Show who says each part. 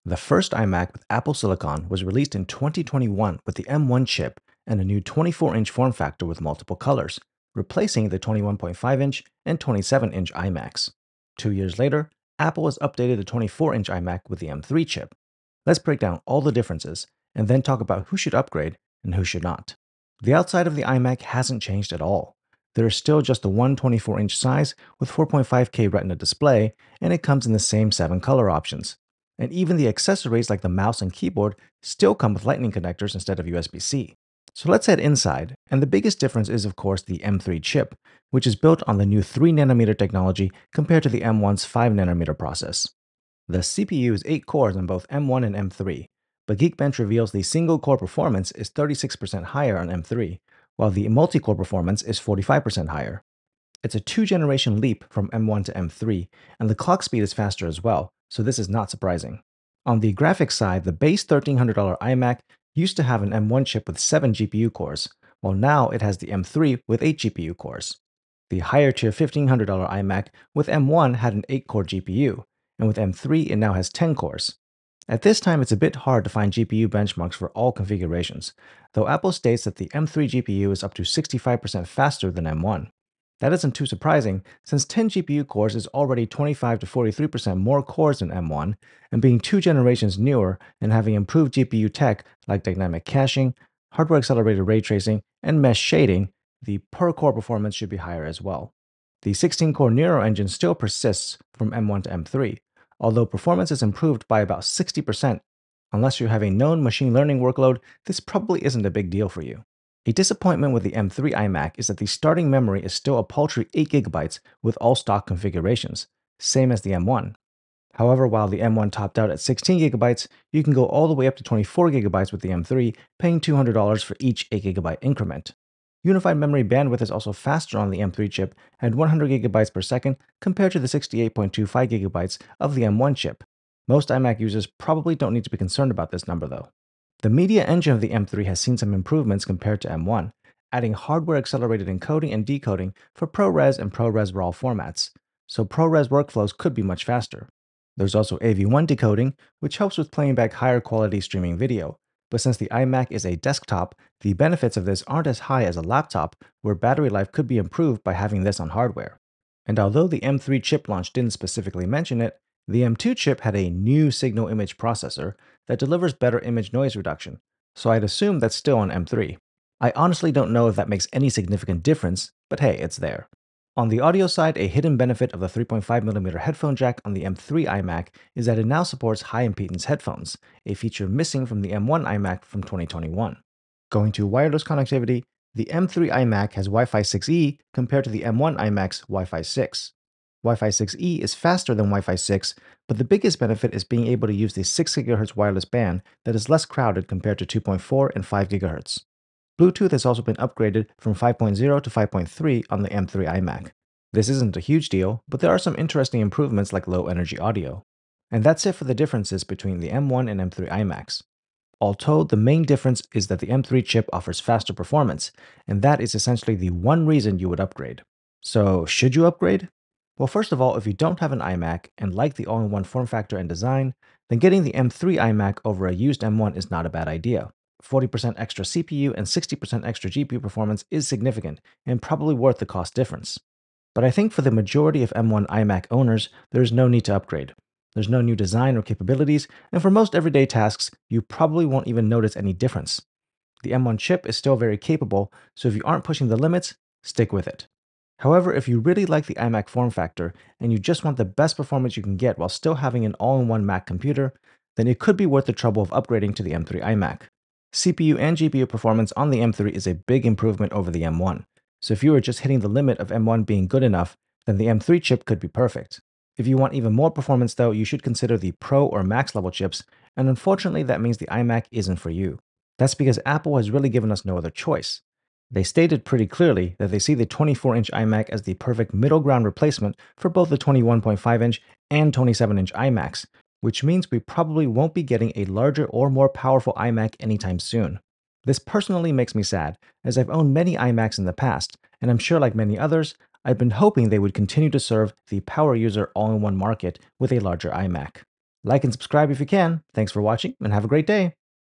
Speaker 1: The first iMac with Apple Silicon was released in 2021 with the M1 chip and a new 24-inch form factor with multiple colors, replacing the 21.5-inch and 27-inch iMacs. 2 years later, Apple has updated the 24-inch iMac with the M3 chip. Let's break down all the differences and then talk about who should upgrade and who should not. The outside of the iMac hasn't changed at all. There is still just the one 24-inch size with 4.5K Retina display, and it comes in the same 7 color options. And even the accessories like the mouse and keyboard still come with Lightning connectors instead of USB-C. So let's head inside, and the biggest difference is of course the M3 chip, which is built on the new 3nm technology compared to the M1's 5nm process. The CPU is 8 cores on both M1 and M3, but Geekbench reveals the single-core performance is 36% higher on M3, while the multi-core performance is 45% higher. It's a 2-generation leap from M1 to M3, and the clock speed is faster as well, so this is not surprising. On the graphics side, the base $1,300 iMac used to have an M1 chip with 7 GPU cores, while now it has the M3 with 8 GPU cores. The higher tier $1,500 iMac with M1 had an 8-core GPU, and with M3 it now has 10 cores. At this time, it's a bit hard to find GPU benchmarks for all configurations, though Apple states that the M3 GPU is up to 65% faster than M1. That isn't too surprising, since 10 GPU cores is already 25 to 43% more cores than M1, and being 2 generations newer and having improved GPU tech like dynamic caching, hardware accelerated ray tracing, and mesh shading, the per core performance should be higher as well. The 16-core Neural engine still persists from M1 to M3, although performance is improved by about 60%. Unless you have a known machine learning workload, this probably isn't a big deal for you. A disappointment with the M3 iMac is that the starting memory is still a paltry 8 GB with all stock configurations, same as the M1. However, while the M1 topped out at 16 GB, you can go all the way up to 24 GB with the M3, paying $200 for each 8 GB increment. Unified memory bandwidth is also faster on the M3 chip at 100 GB per second compared to the 68.25 GB of the M1 chip. Most iMac users probably don't need to be concerned about this number though. The media engine of the M3 has seen some improvements compared to M1, adding hardware accelerated encoding and decoding for ProRes and ProRes RAW formats, so ProRes workflows could be much faster. There's also AV1 decoding, which helps with playing back higher quality streaming video, but since the iMac is a desktop, the benefits of this aren't as high as a laptop, where battery life could be improved by having this on hardware. And although the M3 chip launch didn't specifically mention it, the M2 chip had a new signal image processor that delivers better image noise reduction, so I'd assume that's still on M3. I honestly don't know if that makes any significant difference, but hey, it's there. On the audio side, a hidden benefit of the 3.5mm headphone jack on the M3 iMac is that it now supports high impedance headphones, a feature missing from the M1 iMac from 2021. Going to wireless connectivity, the M3 iMac has Wi-Fi 6E compared to the M1 iMac's Wi-Fi 6. Wi-Fi 6E is faster than Wi-Fi 6, but the biggest benefit is being able to use the 6 GHz wireless band that is less crowded compared to 2.4 and 5 GHz. Bluetooth has also been upgraded from 5.0 to 5.3 on the M3 iMac. This isn't a huge deal, but there are some interesting improvements like low energy audio. And that's it for the differences between the M1 and M3 iMacs. All told, the main difference is that the M3 chip offers faster performance, and that is essentially the one reason you would upgrade. So, should you upgrade? Well, first of all, if you don't have an iMac and like the all-in-one form factor and design, then getting the M3 iMac over a used M1 is not a bad idea. 40% extra CPU and 60% extra GPU performance is significant and probably worth the cost difference. But I think for the majority of M1 iMac owners, there's no need to upgrade. There's no new design or capabilities, and for most everyday tasks, you probably won't even notice any difference. The M1 chip is still very capable, so if you aren't pushing the limits, stick with it. However, if you really like the iMac form factor and you just want the best performance you can get while still having an all-in-one Mac computer, then it could be worth the trouble of upgrading to the M3 iMac. CPU and GPU performance on the M3 is a big improvement over the M1, so if you are just hitting the limit of M1 being good enough, then the M3 chip could be perfect. If you want even more performance though, you should consider the Pro or Max level chips, and unfortunately that means the iMac isn't for you. That's because Apple has really given us no other choice. They stated pretty clearly that they see the 24-inch iMac as the perfect middle ground replacement for both the 21.5-inch and 27-inch iMacs, which means we probably won't be getting a larger or more powerful iMac anytime soon. This personally makes me sad, as I've owned many iMacs in the past, and I'm sure like many others, I've been hoping they would continue to serve the power user all-in-one market with a larger iMac. Like and subscribe if you can. Thanks for watching and have a great day.